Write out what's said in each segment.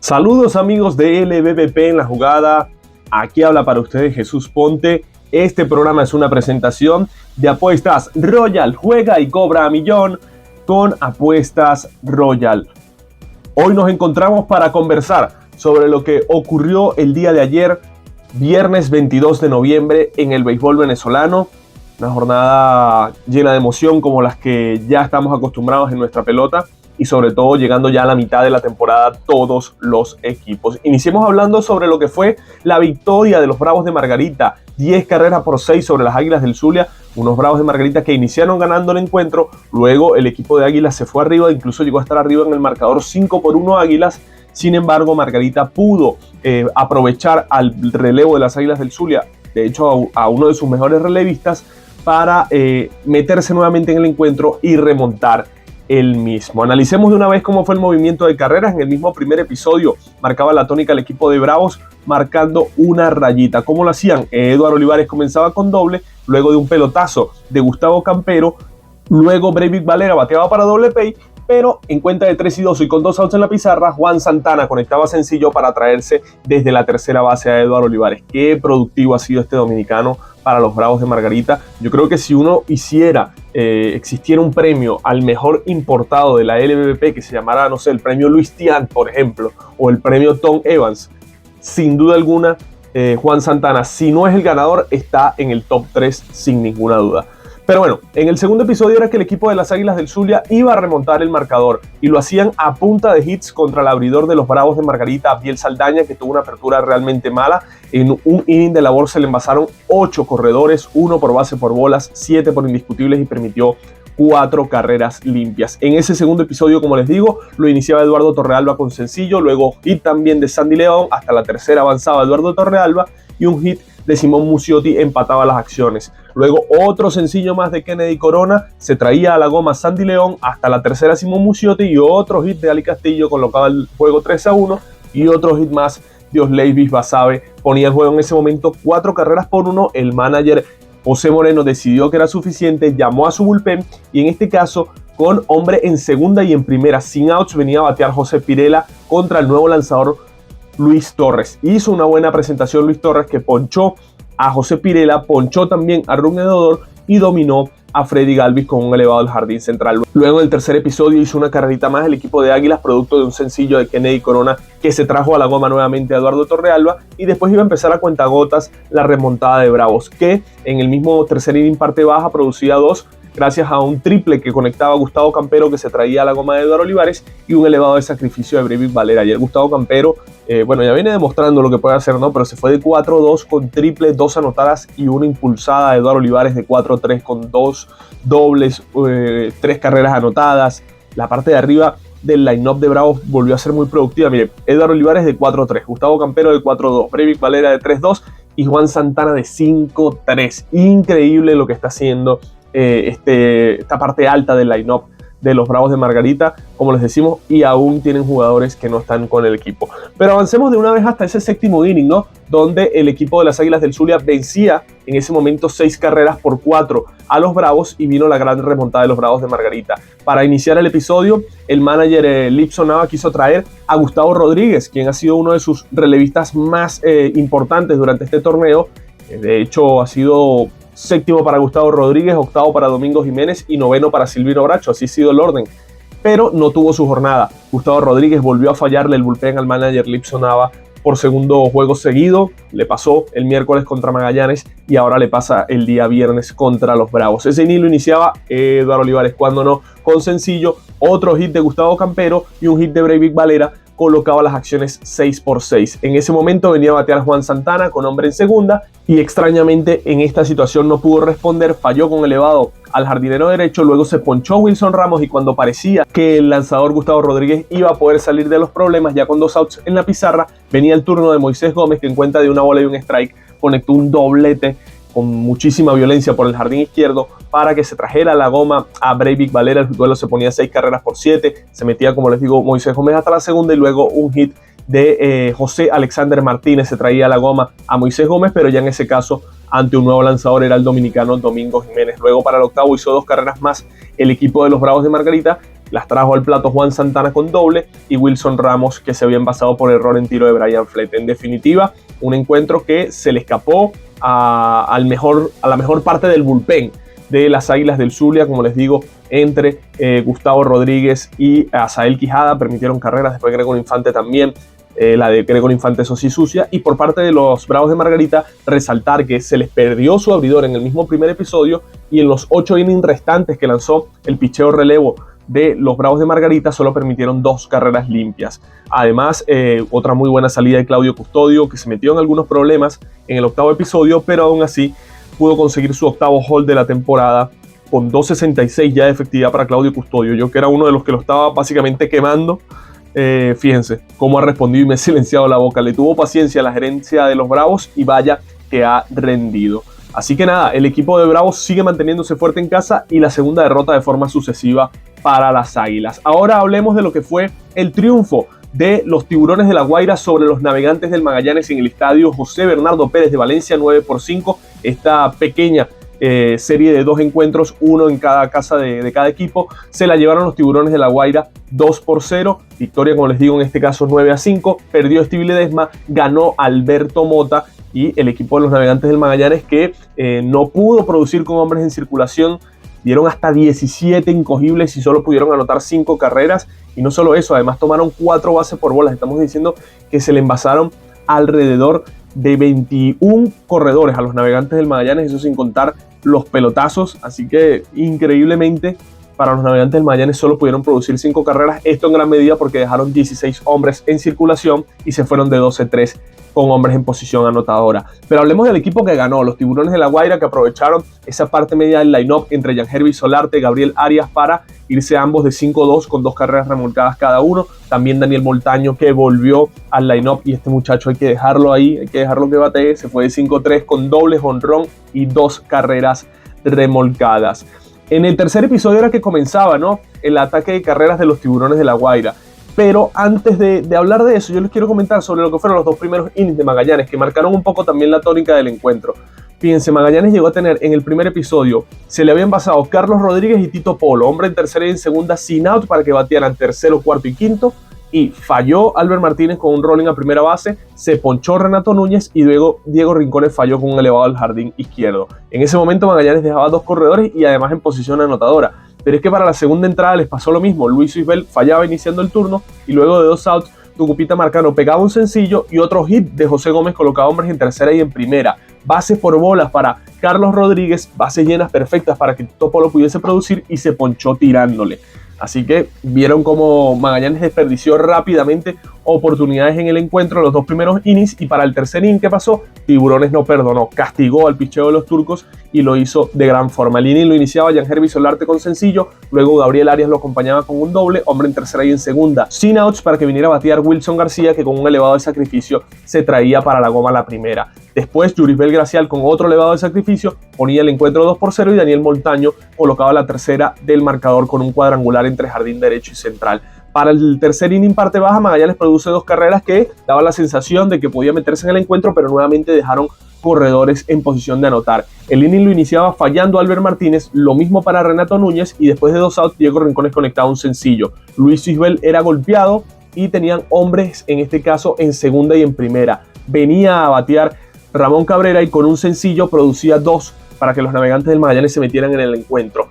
Saludos amigos de LBBP en la jugada, aquí habla para ustedes Jesús Ponte. Este programa es una presentación de Apuestas Royal, juega y cobra a millón con Apuestas Royal. Hoy nos encontramos para conversar sobre lo que ocurrió el día de ayer, viernes 22 de noviembre en el béisbol venezolano. Una jornada llena de emoción como las que ya estamos acostumbrados en nuestra pelota. Y sobre todo llegando ya a la mitad de la temporada todos los equipos. Iniciemos hablando sobre lo que fue la victoria de los Bravos de Margarita, 10 carreras por 6 sobre las Águilas del Zulia, unos Bravos de Margarita que iniciaron ganando el encuentro, luego el equipo de Águilas se fue arriba, incluso llegó a estar arriba en el marcador 5-1 Águilas. Sin embargo, Margarita pudo aprovechar al relevo de las Águilas del Zulia, de hecho a uno de sus mejores relevistas, para meterse nuevamente en el encuentro y remontar el mismo. Analicemos de una vez cómo fue el movimiento de carreras. En el mismo primer episodio marcaba la tónica el equipo de Bravos marcando una rayita. ¿Cómo lo hacían? Eduardo Olivares comenzaba con doble, luego de un pelotazo de Gustavo Campero, luego Breivik Valera bateaba para doble play, pero en cuenta de 3-2 y con 2 outs en la pizarra, Juan Santana conectaba sencillo para traerse desde la tercera base a Eduardo Olivares. Qué productivo ha sido este dominicano para los Bravos de Margarita. Yo creo que si uno existiera un premio al mejor importado de la LBBP que se llamara, no sé, el premio Luis Tiant, por ejemplo, o el premio Tom Evans, sin duda alguna, Juan Santana, si no es el ganador, está en el top 3 sin ninguna duda. Pero bueno, en el segundo episodio era que el equipo de las Águilas del Zulia iba a remontar el marcador y lo hacían a punta de hits contra el abridor de los Bravos de Margarita, Abdiel Saldaña, que tuvo una apertura realmente mala. En un inning de labor se le envasaron 8 corredores, 1 por base por bolas, 7 por indiscutibles y permitió 4 carreras limpias. En ese segundo episodio, como les digo, lo iniciaba Eduardo Torrealba con sencillo, luego hit también de Sandy León, hasta la tercera avanzaba Eduardo Torrealba y un hit de Simón Muciotti empataba las acciones. Luego otro sencillo más de Kennedy Corona, se traía a la goma Sandy León, hasta la tercera Simón Muciotti y otro hit de Ali Castillo colocaba el juego 3-1 y otro hit más de Osleivis Basabe ponía el juego en ese momento 4 carreras por 1. El manager José Moreno decidió que era suficiente, llamó a su bullpen y en este caso con hombre en segunda y en primera sin outs venía a batear José Pirela contra el nuevo lanzador Luis Torres. Hizo una buena presentación Luis Torres, que ponchó a José Pirela, ponchó también a Run Edodor y dominó a Freddy Galvis con un elevado del jardín central. Luego en el tercer episodio hizo una carrerita más el equipo de Águilas, producto de un sencillo de Kennedy Corona que se trajo a la goma nuevamente a Eduardo Torrealba, y después iba a empezar a cuentagotas la remontada de Bravos, que en el mismo tercer inning parte baja producía 2 gracias a un triple que conectaba a Gustavo Campero, que se traía a la goma de Eduardo Olivares, y un elevado de sacrificio de Breivik Valera. Ayer Gustavo Campero, ya viene demostrando lo que puede hacer, ¿no? Pero se fue de 4-2 con triple, 2 anotadas y una impulsada de Eduardo Olivares de 4-3 con 2 dobles, 3 carreras anotadas. La parte de arriba del line-up de Bravos volvió a ser muy productiva. Mire, Eduardo Olivares de 4-3, Gustavo Campero de 4-2, Breivik Valera de 3-2 y Juan Santana de 5-3. Increíble lo que está haciendo esta parte alta del line-up de los Bravos de Margarita, como les decimos, y aún tienen jugadores que no están con el equipo. Pero avancemos de una vez hasta ese séptimo inning, ¿no? Donde el equipo de las Águilas del Zulia vencía en ese momento 6 carreras por 4 a los Bravos y vino la gran remontada de los Bravos de Margarita. Para iniciar el episodio, el manager Lipson Nava quiso traer a Gustavo Rodríguez, quien ha sido uno de sus relevistas más importantes durante este torneo. De hecho, ha sido séptimo para Gustavo Rodríguez, octavo para Domingo Jiménez y noveno para Silvino Bracho, así ha sido el orden, pero no tuvo su jornada. Gustavo Rodríguez volvió a fallarle el bullpen al manager Lipson Nava por segundo juego seguido, le pasó el miércoles contra Magallanes y ahora le pasa el día viernes contra los Bravos. Ese inning lo iniciaba Eduardo Olivares, cuando no, con sencillo, otro hit de Gustavo Campero y un hit de Breivik Valera colocaba las acciones 6-6. En ese momento venía a batear Juan Santana con hombre en segunda y extrañamente en esta situación no pudo responder, falló con elevado al jardinero derecho, luego se ponchó Wilson Ramos y cuando parecía que el lanzador Gustavo Rodríguez iba a poder salir de los problemas ya con 2 outs en la pizarra, venía el turno de Moisés Gómez, que en cuenta de una bola y un strike conectó un doblete con muchísima violencia por el jardín izquierdo para que se trajera la goma a Breivik Valera. El duelo se ponía 6 carreras por 7, se metía, como les digo, Moisés Gómez hasta la segunda y luego un hit de José Alexander Martínez se traía la goma a Moisés Gómez, pero ya en ese caso ante un nuevo lanzador era el dominicano Domingo Jiménez. Luego para el octavo hizo 2 carreras más el equipo de los Bravos de Margarita las trajo al plato Juan Santana con doble y Wilson Ramos, que se había envasado por error en tiro de Brian Flett. En definitiva, un encuentro que se le escapó a la mejor parte del bullpen de las Águilas del Zulia, como les digo, entre Gustavo Rodríguez y Asael Quijada. Permitieron carreras, después Gregor Infante también. La de Gregor Infante, eso sí, sucia. Y por parte de los Bravos de Margarita, resaltar que se les perdió su abridor en el mismo primer episodio y en los 8 innings restantes que lanzó el picheo relevo de los Bravos de Margarita solo permitieron 2 carreras limpias. Además, otra muy buena salida de Claudio Custodio, que se metió en algunos problemas en el 8º episodio, pero aún así pudo conseguir su 8º hold de la temporada con 2.66 ya de efectividad para Claudio Custodio. Yo, que era uno de los que lo estaba básicamente quemando, fíjense cómo ha respondido y me ha silenciado la boca. Le tuvo paciencia a la gerencia de los Bravos y vaya que ha rendido. Así que nada, el equipo de Bravos sigue manteniéndose fuerte en casa y la segunda derrota de forma sucesiva para las Águilas. Ahora hablemos de lo que fue el triunfo de los Tiburones de La Guaira sobre los Navegantes del Magallanes en el estadio José Bernardo Pérez de Valencia, 9-5. Esta pequeña serie de 2 encuentros, uno en cada casa de cada equipo, se la llevaron los Tiburones de La Guaira 2-0. Victoria, como les digo, en este caso 9-5. Perdió Steve Ledesma, ganó Alberto Mota y el equipo de los Navegantes del Magallanes, que no pudo producir con hombres en circulación. Dieron hasta 17 incogibles y solo pudieron anotar 5 carreras. Y no solo eso, además tomaron 4 bases por bolas. Estamos diciendo que se le envasaron alrededor de 21 corredores a los Navegantes del Magallanes, eso sin contar los pelotazos. Así que increíblemente para los Navegantes del Magallanes solo pudieron producir 5 carreras. Esto en gran medida porque dejaron 16 hombres en circulación y se fueron de 12-3 con hombres en posición anotadora. Pero hablemos del equipo que ganó, los Tiburones de La Guaira, que aprovecharon esa parte media del line-up entre Yangervis Solarte y Gabriel Arias para irse ambos de 5-2 con 2 carreras remolcadas cada uno. También Daniel Moltaño, que volvió al line-up, y este muchacho hay que dejarlo ahí, hay que dejarlo que batee. Se fue de 5-3 con doble jonrón y 2 carreras remolcadas. En el tercer episodio era que comenzaba, ¿no?, el ataque de carreras de los Tiburones de La Guaira. Pero antes de hablar de eso, yo les quiero comentar sobre lo que fueron los 2 primeros innings de Magallanes, que marcaron un poco también la tónica del encuentro. Fíjense, Magallanes llegó a tener en el primer episodio, se le habían basado Carlos Rodríguez y Tito Polo, hombre en tercera y en segunda sin out para que batearan tercero, cuarto y quinto, y falló Albert Martínez con un rolling a primera base, se ponchó Renato Núñez y luego Diego Rincones falló con un elevado al jardín izquierdo. En ese momento Magallanes dejaba 2 corredores y además en posición anotadora. Pero es que para la segunda entrada les pasó lo mismo. Luis Isbel fallaba iniciando el turno y luego de 2 outs, Tucupita Marcano pegaba un sencillo y otro hit de José Gómez colocaba hombres en tercera y en primera. Bases por bolas para Carlos Rodríguez, bases llenas perfectas para que Tito Polo pudiese producir y se ponchó tirándole. Así que vieron cómo Magallanes desperdició rápidamente oportunidades en el encuentro, los 2 primeros innings, y para el tercer inning, ¿qué pasó? Tiburones no perdonó, castigó al picheo de los turcos y lo hizo de gran forma. El inning lo iniciaba Yangervis Solarte con sencillo, luego Gabriel Arias lo acompañaba con un doble, hombre en tercera y en segunda, sin outs para que viniera a batear Wilson García, que con un elevado de sacrificio se traía para la goma la primera. Después, Yurisbel Gracial con otro elevado de sacrificio ponía el encuentro 2-0 y Daniel Moltaño colocaba la tercera del marcador con un cuadrangular entre jardín derecho y central. Para el tercer inning parte baja, Magallanes produce 2 carreras que daban la sensación de que podía meterse en el encuentro, pero nuevamente dejaron corredores en posición de anotar. El inning lo iniciaba fallando Albert Martínez, lo mismo para Renato Núñez, y después de 2 outs, Diego Rincones conectaba un sencillo. Luis Isbel era golpeado y tenían hombres, en este caso, en segunda y en primera. Venía a batear Ramón Cabrera y con un sencillo producía 2 para que los Navegantes del Magallanes se metieran en el encuentro.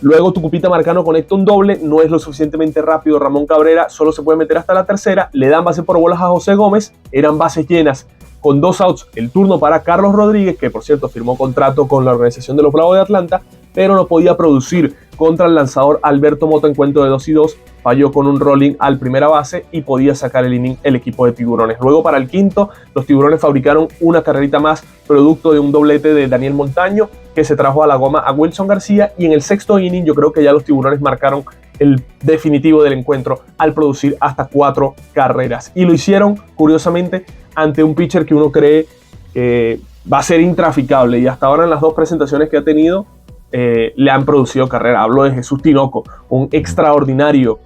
Luego Tucupita Marcano conecta un doble, no es lo suficientemente rápido Ramón Cabrera, solo se puede meter hasta la tercera, le dan base por bolas a José Gómez, eran bases llenas con 2 outs, el turno para Carlos Rodríguez, que por cierto firmó contrato con la organización de los Bravos de Atlanta, pero no podía producir contra el lanzador Alberto Mota en cuento de 2-2, falló con un rolling al primera base y podía sacar el inning el equipo de Tiburones. Luego para el quinto, los Tiburones fabricaron una carrerita más, producto de un doblete de Daniel Montaño, que se trajo a la goma a Wilson García, y en el sexto inning yo creo que ya los Tiburones marcaron el definitivo del encuentro al producir hasta 4 carreras. Y lo hicieron, curiosamente, ante un pitcher que uno cree va a ser intraficable, y hasta ahora en las 2 presentaciones que ha tenido le han producido carrera. Hablo de Jesús Tinoco, un extraordinario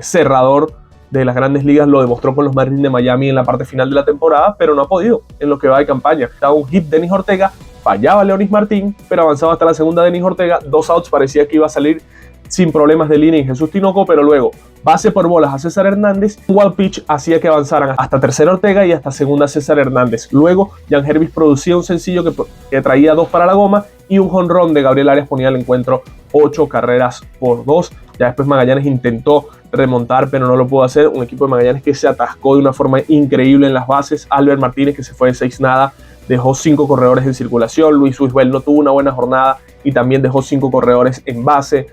cerrador de las Grandes Ligas, lo demostró con los Marlins de Miami en la parte final de la temporada, pero no ha podido en lo que va de campaña. Estaba un hit Denis Ortega, fallaba Leonis Martín, pero avanzaba hasta la segunda Denis Ortega, 2 outs, parecía que iba a salir sin problemas de línea en Jesús Tinoco, pero luego base por bolas a César Hernández, un wild pitch hacía que avanzaran hasta tercera Ortega y hasta segunda César Hernández. Luego Jan Hervis producía un sencillo que traía 2 para la goma y un jonrón de Gabriel Arias ponía al encuentro 8 carreras por 2. Ya después Magallanes intentó remontar, pero no lo pudo hacer. Un equipo de Magallanes que se atascó de una forma increíble en las bases. Albert Martínez, que se fue de 6-nada, dejó 5 corredores en circulación. Luis Uisbel no tuvo una buena jornada y también dejó 5 corredores en base.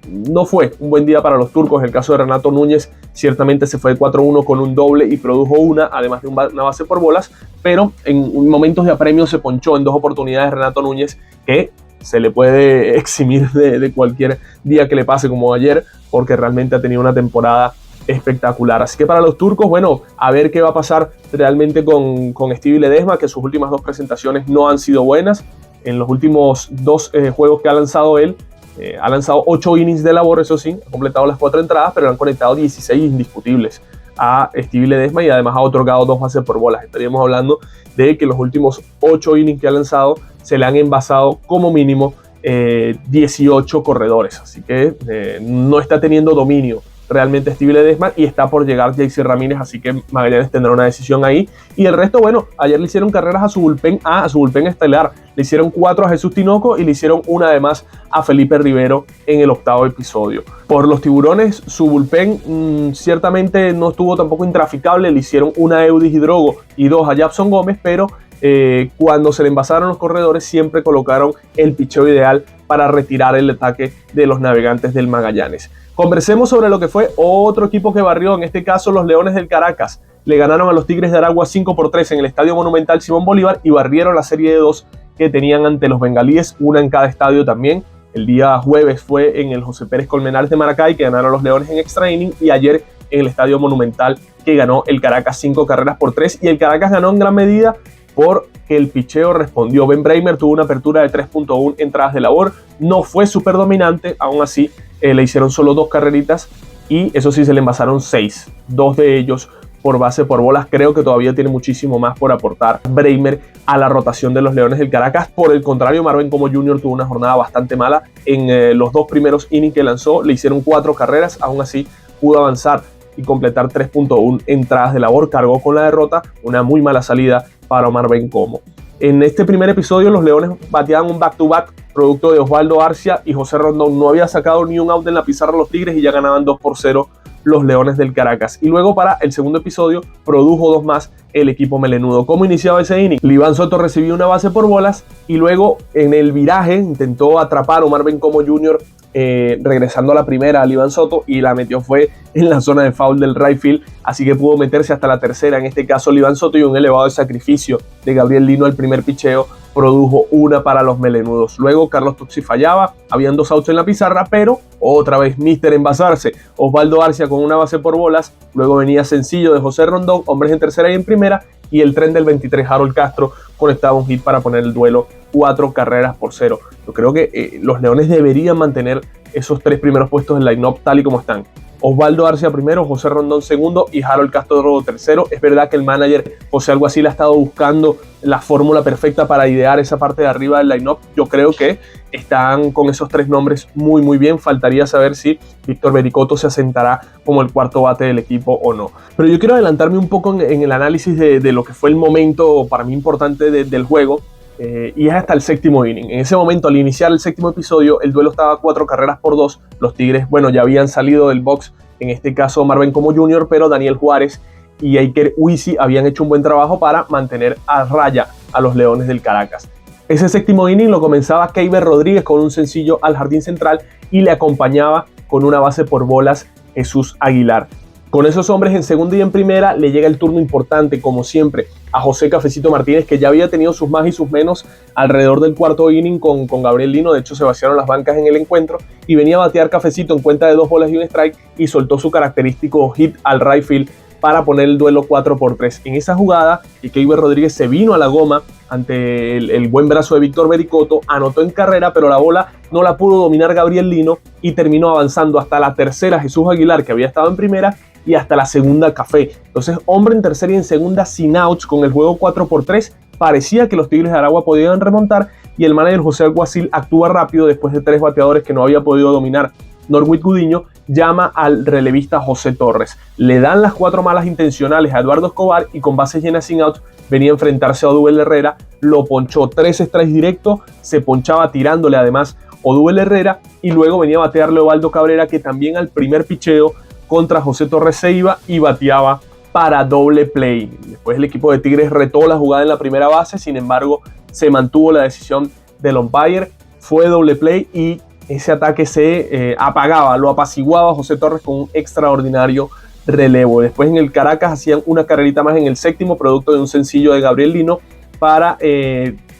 No fue un buen día para los turcos. El caso de Renato Núñez ciertamente se fue de 4-1 con un doble y produjo una, además de una base por bolas, pero en momentos de apremio se ponchó en 2 oportunidades Renato Núñez, que se le puede eximir de cualquier día que le pase como ayer, porque realmente ha tenido una temporada espectacular. Así que para los turcos, bueno, a ver qué va a pasar realmente con Stevie Ledesma, que sus últimas 2 presentaciones no han sido buenas. En los últimos 2 juegos que ha lanzado él, ha lanzado 8 innings de labor, eso sí, ha completado las 4 entradas, pero le han conectado 16 indiscutibles a Stevie Ledesma y además ha otorgado 2 bases por bolas. Estaríamos hablando de que los últimos 8 innings que ha lanzado se le han envasado como mínimo 18 corredores, así que no está teniendo dominio realmente Stevie Ledesma y está por llegar Jayce Ramírez, así que Magallanes tendrá una decisión ahí. Y el resto, bueno, ayer le hicieron carreras a su bullpen estelar, le hicieron 4 a Jesús Tinoco y le hicieron una además a Felipe Rivero en el 8º episodio. Por los Tiburones, su bullpen ciertamente no estuvo tampoco intraficable, le hicieron una a Eudis Hidrogo y 2 a Japson Gómez, pero cuando se le envasaron los corredores siempre colocaron el picheo ideal para retirar el ataque de los Navegantes del Magallanes. Conversemos sobre lo que fue otro equipo que barrió, en este caso los Leones del Caracas. Le ganaron a los Tigres de Aragua 5-3 en el Estadio Monumental Simón Bolívar y barrieron la serie de 2 que tenían ante los bengalíes, una en cada estadio también. El día jueves fue en el José Pérez Colmenares de Maracay, que ganaron los Leones en extra inning, y ayer en el Estadio Monumental, que ganó el Caracas 5-3, y el Caracas ganó en gran medida porque el picheo respondió. Ben Braymer tuvo una apertura de 3.1 entradas de labor, no fue súper dominante, aún así le hicieron solo 2 carreritas y eso sí se le envasaron 6, 2 de ellos por base por bolas. Creo que todavía tiene muchísimo más por aportar Braymer a la rotación de los Leones del Caracas. Por el contrario, Marvin Como Jr. tuvo una jornada bastante mala. En los 2 primeros innings que lanzó le hicieron 4 carreras, aún así pudo avanzar y completar 3.1 entradas de labor. Cargó con la derrota, una muy mala salida para Omar Bencomo. En este primer episodio los Leones bateaban un back-to-back producto de Osvaldo Arcia y José Rondón. No había sacado ni un out en la pizarra los Tigres y ya ganaban 2-0 los Leones del Caracas. Y luego para el segundo episodio produjo 2 más el equipo melenudo. ¿Cómo iniciaba ese inning? Liván Soto recibió una base por bolas y luego en el viraje intentó atrapar a Omar Bencomo Jr. Regresando a la primera a Liván Soto y la metió fue en la zona de foul del right field, así que pudo meterse hasta la tercera, en este caso Liván Soto, y un elevado sacrificio de Gabriel Lino al primer picheo produjo una para los melenudos. Luego Carlos Tuxi fallaba, habían 2 outs en la pizarra, pero otra vez Mister envasarse, Osvaldo Arcia con una base por bolas, luego venía sencillo de José Rondón, hombres en tercera y en primera, y el tren del 23 Harold Castro conectaba un hit para poner el duelo 4-0. Yo creo que los Leones deberían mantener esos 3 primeros puestos del line-up tal y como están. Osvaldo Arcia primero, José Rondón segundo y Harold Castro tercero. Es verdad que el manager José Alguacil ha estado buscando la fórmula perfecta para idear esa parte de arriba del line-up. Yo creo que están con esos 3 nombres muy bien. Faltaría saber si Víctor Vericoto se asentará como el cuarto bate del equipo o no. Pero yo quiero adelantarme un poco en el análisis de lo que fue el momento para mí importante del juego. Y es hasta el 7º inning. En ese momento, al iniciar el 7º episodio, el duelo estaba 4-2. Los Tigres, bueno, ya habían salido del box, en este caso Marvin Como Jr., pero Daniel Juárez y Iker Huisi habían hecho un buen trabajo para mantener a raya a los Leones del Caracas. Ese 7º inning lo comenzaba Keiber Rodríguez con un sencillo al jardín central y le acompañaba con una base por bolas Jesús Aguilar. Con esos hombres en segunda y en primera le llega el turno importante, como siempre, a José Cafecito Martínez, que ya había tenido sus más y sus menos alrededor del 4º inning con Gabriel Lino. De hecho, se vaciaron las bancas en el encuentro y venía a batear Cafecito en cuenta de 2 bolas y un strike y soltó su característico hit al right field para poner el duelo 4-3. En esa jugada, Keiber Rodríguez se vino a la goma ante el buen brazo de Víctor Vericoto, anotó en carrera, pero la bola no la pudo dominar Gabriel Lino y terminó avanzando hasta la tercera Jesús Aguilar, que había estado en primera, y hasta la segunda Café. Entonces, hombre en tercera y en segunda sin outs con el juego 4-3. Parecía que los Tigres de Aragua podían remontar y el manager José Alguacil actúa rápido después de 3 bateadores que no había podido dominar Norwich Gudiño llama al relevista José Torres. Le dan las 4 malas intencionales a Eduardo Escobar y con bases llenas sin out venía a enfrentarse a Odubel Herrera, lo ponchó 3 strikes directos, se ponchaba tirándole además Odubel Herrera y luego venía a batearle Osvaldo Cabrera, que también al primer picheo contra José Torres se iba y bateaba para doble play. Después el equipo de Tigres retó la jugada en la primera base, sin embargo se mantuvo la decisión del umpire, fue doble play y ese ataque se apagaba, lo apaciguaba José Torres con un extraordinario relevo. Después en el Caracas hacían una carrerita más en el séptimo, producto de un sencillo de Gabriel Lino, para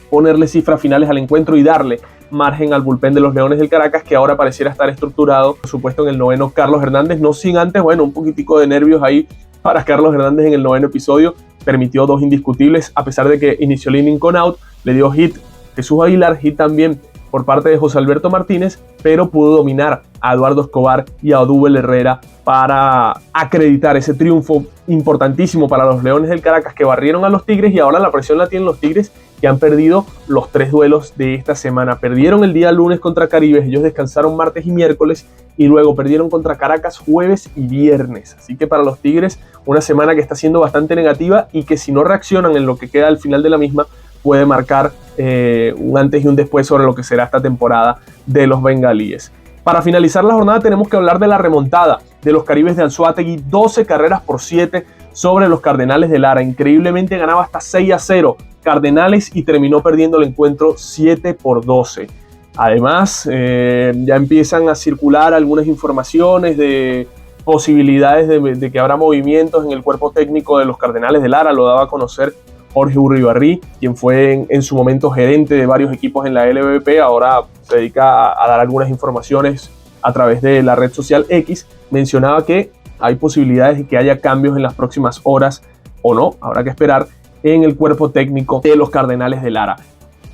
ponerle cifras finales al encuentro y darle margen al bullpen de los Leones del Caracas, que ahora pareciera estar estructurado, por supuesto en el noveno Carlos Hernández, no sin antes, bueno, un poquitico de nervios ahí para Carlos Hernández en el noveno episodio, permitió 2 indiscutibles, a pesar de que inició el inning con out, le dio hit Jesús Aguilar, hit también por parte de José Alberto Martínez, pero pudo dominar a Eduardo Escobar y a Odubel Herrera para acreditar ese triunfo importantísimo para los Leones del Caracas, que barrieron a los Tigres, y ahora la presión la tienen los Tigres, que han perdido los 3 duelos de esta semana. Perdieron el día lunes contra Caribes, ellos descansaron martes y miércoles, y luego perdieron contra Caracas jueves y viernes. Así que para los Tigres, una semana que está siendo bastante negativa y que si no reaccionan en lo que queda al final de la misma, puede marcar un antes y un después sobre lo que será esta temporada de los bengalíes. Para finalizar la jornada tenemos que hablar de la remontada de los Caribes de Anzoátegui, 12 carreras por 7 sobre los Cardenales de Lara. Increíblemente ganaba hasta 6-0 Cardenales y terminó perdiendo el encuentro 7-12. Además, ya empiezan a circular algunas informaciones de posibilidades de que habrá movimientos en el cuerpo técnico de los Cardenales de Lara. Lo daba a conocer Jorge Uribarri, quien fue en su momento gerente de varios equipos en la LVP, ahora se dedica a dar algunas informaciones a través de la red social X. Mencionaba que hay posibilidades de que haya cambios en las próximas horas o no, habrá que esperar, en el cuerpo técnico de los Cardenales de Lara.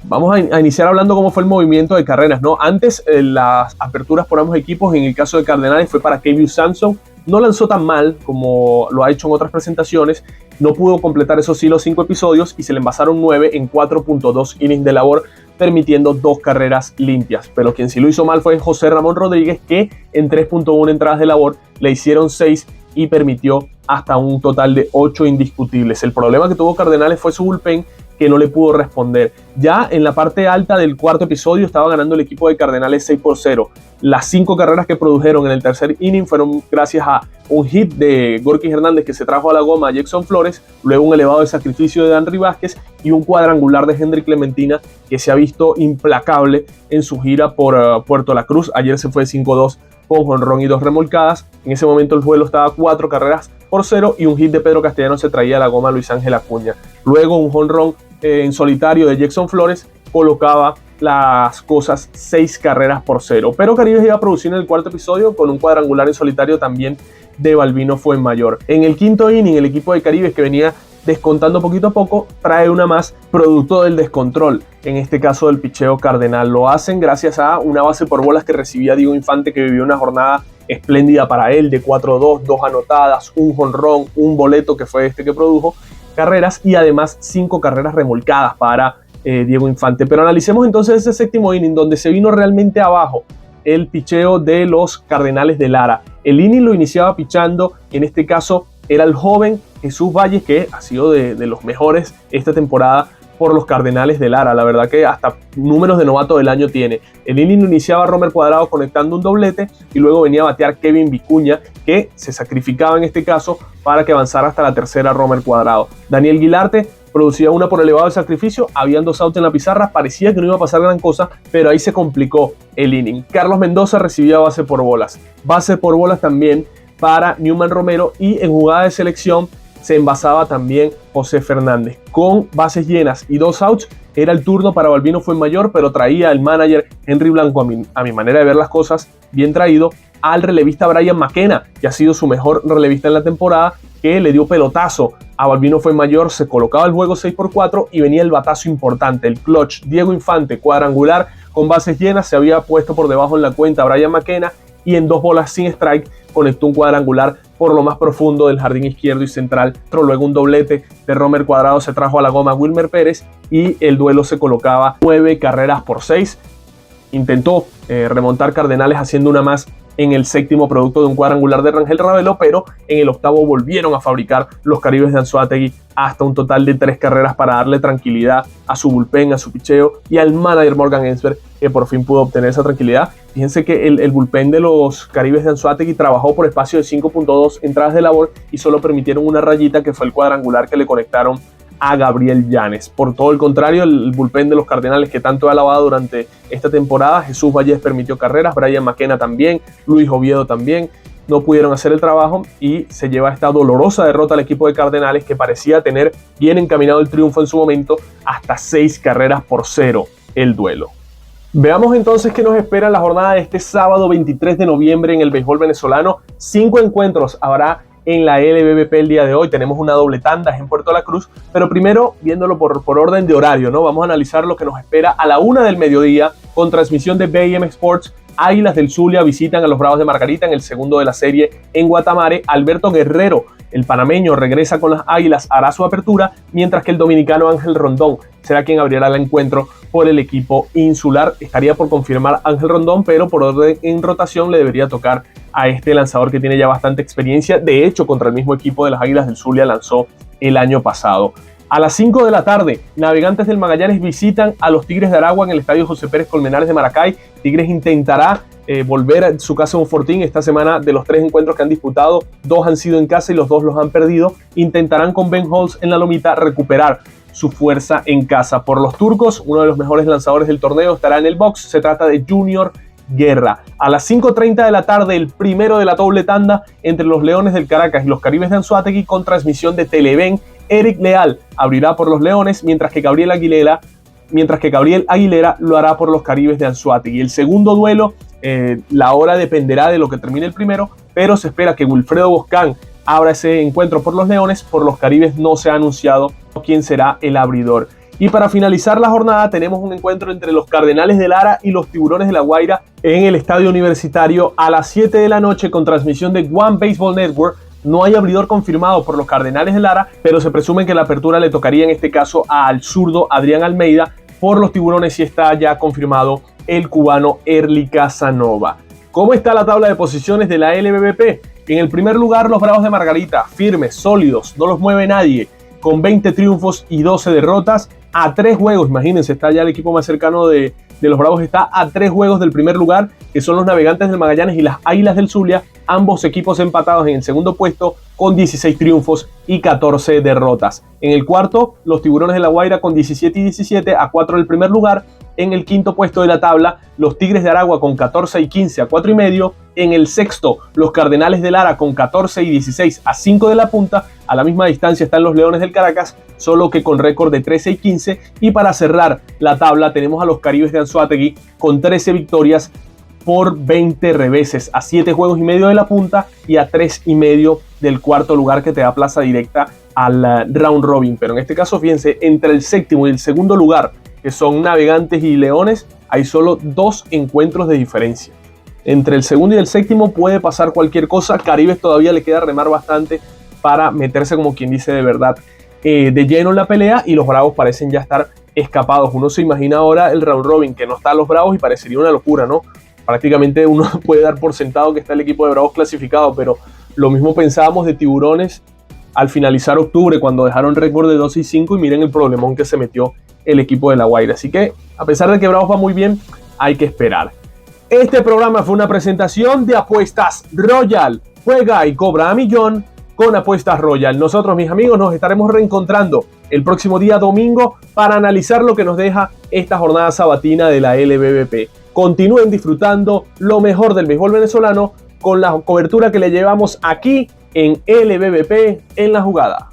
Vamos a iniciar hablando cómo fue el movimiento de carreras, ¿no? Antes, las aperturas por ambos equipos, en el caso de Cardenales fue para Kevin Sampson. No lanzó tan mal como lo ha hecho en otras presentaciones, no pudo completar esos sí los 5 episodios y se le envasaron 9 en 4.2 innings de labor, permitiendo 2 carreras limpias. Pero quien sí lo hizo mal fue José Ramón Rodríguez, que en 3.1 entradas de labor le hicieron 6 y permitió hasta un total de 8 indiscutibles. El problema que tuvo Cardenales fue su bullpen, que no le pudo responder. Ya en la parte alta del cuarto episodio estaba ganando el equipo de Cardenales 6-0. Las 5 carreras que produjeron en el tercer inning fueron gracias a un hit de Gorky Hernández que se trajo a la goma a Jackson Flores, luego un elevado de sacrificio de Danry Vázquez y un cuadrangular de Henry Clementina, que se ha visto implacable en su gira por Puerto La Cruz. Ayer se fue 5-2 con jonrón y 2 remolcadas. En ese momento el duelo estaba 4 carreras por 0 y un hit de Pedro Castellano se traía a la goma a Luis Ángel Acuña. Luego un jonrón en solitario de Jackson Flores colocaba las cosas 6 carreras por 0. Pero Caribes iba a producir en el cuarto episodio con un cuadrangular en solitario también de Balbino Fuenmayor. En el quinto inning, el equipo de Caribes, que venía descontando poquito a poco, trae una más producto del descontrol, en este caso del picheo cardenal. Lo hacen gracias a una base por bolas que recibía Diego Infante, que vivió una jornada espléndida para él, de 4-2, 2 anotadas, un jonrón, un boleto que fue este que produjo carreras y además 5 carreras remolcadas para Diego Infante. Pero analicemos entonces ese séptimo inning, donde se vino realmente abajo el picheo de los Cardenales de Lara. El inning lo iniciaba pichando, en este caso era el joven Jesús Valles, que ha sido de los mejores esta temporada por los Cardenales de Lara. La verdad que hasta números de novato del año tiene. El inning lo iniciaba Romer Cuadrado conectando un doblete y luego venía a batear Kevin Vicuña, que se sacrificaba en este caso para que avanzara hasta la tercera Romer Cuadrado. Daniel Guilarte producía una por elevado de sacrificio, habían 2 outs en la pizarra, parecía que no iba a pasar gran cosa, pero ahí se complicó el inning. Carlos Mendoza recibía base por bolas también para Newman Romero, y en jugada de selección se envasaba también José Fernández. Con bases llenas y 2 outs, era el turno para Balbino Fuenmayor, pero traía el manager Henry Blanco, a mi manera de ver las cosas, bien traído, al relevista Brian McKenna, que ha sido su mejor relevista en la temporada, que le dio pelotazo a Balbino Fuenmayor, se colocaba el juego 6-4 y venía el batazo importante, el clutch. Diego Infante, cuadrangular con bases llenas, se había puesto por debajo en la cuenta a Brian McKenna y en 2 bolas sin strike conectó un cuadrangular por lo más profundo del jardín izquierdo y central. Luego un doblete de Romer Cuadrado se trajo a la goma a Wilmer Pérez y el duelo se colocaba 9 carreras por 6. Intentó remontar Cardenales haciendo una más en el séptimo producto de un cuadrangular de Rangel Ravelo, pero en el octavo volvieron a fabricar los Caribes de Anzoátegui hasta un total de 3 carreras para darle tranquilidad a su bullpen, a su picheo y al manager Morgan Ensberg, que por fin pudo obtener esa tranquilidad. Fíjense que el bullpen de los Caribes de Anzoátegui trabajó por espacio de 5.2 entradas de labor y solo permitieron una rayita, que fue el cuadrangular que le conectaron a Gabriel Llanes. Por todo el contrario, el bullpen de los Cardenales, que tanto he alabado durante esta temporada, Jesús Vallés permitió carreras, Brian McKenna también, Luis Oviedo también, no pudieron hacer el trabajo y se lleva esta dolorosa derrota al equipo de Cardenales, que parecía tener bien encaminado el triunfo en su momento, hasta 6-0 el duelo. Veamos entonces qué nos espera en la jornada de este sábado 23 de noviembre en el béisbol venezolano. 5 encuentros habrá en la LBBP el día de hoy. Tenemos una doble tanda en Puerto La Cruz, pero primero viéndolo por orden de horario, ¿no? Vamos a analizar lo que nos espera a la 1 del mediodía con transmisión de BM Sports. Águilas del Zulia visitan a los Bravos de Margarita en el segundo de la serie en Guatamare. Alberto Guerrero, el panameño, regresa con las Águilas, hará su apertura, mientras que el dominicano Ángel Rondón será quien abrirá el encuentro por el equipo insular. Estaría por confirmar Ángel Rondón, pero por orden en rotación le debería tocar a este lanzador que tiene ya bastante experiencia. De hecho, contra el mismo equipo de las Águilas del Zulia lanzó el año pasado. A las 5 de la tarde, Navegantes del Magallanes visitan a los Tigres de Aragua en el estadio José Pérez Colmenares de Maracay. Tigres intentará volver a su casa un fortín. Esta semana, de los 3 encuentros que han disputado, 2 han sido en casa y los 2 los han perdido. Intentarán con Ben Holtz en la lomita recuperar su fuerza en casa. Por los turcos, uno de los mejores lanzadores del torneo estará en el box. Se trata de Junior Guerra. A las 5:30 de la tarde, el primero de la doble tanda entre los Leones del Caracas y los Caribes de Anzoátegui, con transmisión de Televen. Eric Leal abrirá por los Leones, mientras que Gabriel Aguilera lo hará por los Caribes de Anzoátegui. El segundo duelo, la hora dependerá de lo que termine el primero, pero se espera que Wilfredo Boscán abra ese encuentro por los Leones. Por los Caribes no se ha anunciado quién será el abridor. Y para finalizar la jornada, tenemos un encuentro entre los Cardenales de Lara y los Tiburones de La Guaira en el Estadio Universitario a las 7 de la noche con transmisión de One Baseball Network. No hay abridor confirmado por los Cardenales de Lara, pero se presume que la apertura le tocaría en este caso al zurdo Adrián Almeida. Por los Tiburones sí está ya confirmado el cubano Erly Casanova. ¿Cómo está la tabla de posiciones de la LBBP? En el primer lugar, los Bravos de Margarita, firmes, sólidos, no los mueve nadie, con 20 triunfos y 12 derrotas, a 3 juegos, imagínense, está ya el equipo más cercano de los Bravos, está a 3 juegos del primer lugar, que son los Navegantes del Magallanes y las Águilas del Zulia, ambos equipos empatados en el segundo puesto con 16 triunfos y 14 derrotas. En el cuarto, los Tiburones de La Guaira con 17 y 17 a 4 del primer lugar. En el quinto puesto de la tabla, los Tigres de Aragua con 14 y 15 a 4 y medio. En el sexto, los Cardenales de Lara con 14 y 16 a 5 de la punta. A la misma distancia están los Leones del Caracas, solo que con récord de 13 y 15. Y para cerrar la tabla tenemos a los Caribes de Anzoátegui con 13 victorias por 20 reveses, a 7 juegos y medio de la punta y a 3 y medio del cuarto lugar, que te da plaza directa al round robin. Pero en este caso, fíjense, entre el séptimo y el segundo lugar, que son Navegantes y Leones, hay solo 2 encuentros de diferencia. Entre el segundo y el séptimo puede pasar cualquier cosa. Caribes todavía le queda remar bastante para meterse, como quien dice, de verdad de lleno en la pelea, y los Bravos parecen ya estar escapados. Uno se imagina ahora el round robin, que no está los Bravos, y parecería una locura, ¿no? Prácticamente uno puede dar por sentado que está el equipo de Bravos clasificado, pero lo mismo pensábamos de Tiburones al finalizar octubre, cuando dejaron récord de 2 y 5, y miren el problemón que se metió el equipo de La Guaira. Así que, a pesar de que Bravos va muy bien, hay que esperar. Este programa fue una presentación de Apuestas Royal. Juega y cobra a millón con Apuestas Royal. Nosotros, mis amigos, nos estaremos reencontrando el próximo día domingo para analizar lo que nos deja esta jornada sabatina de la LBBP. Continúen disfrutando lo mejor del béisbol venezolano con la cobertura que le llevamos aquí en LBBP en la jugada.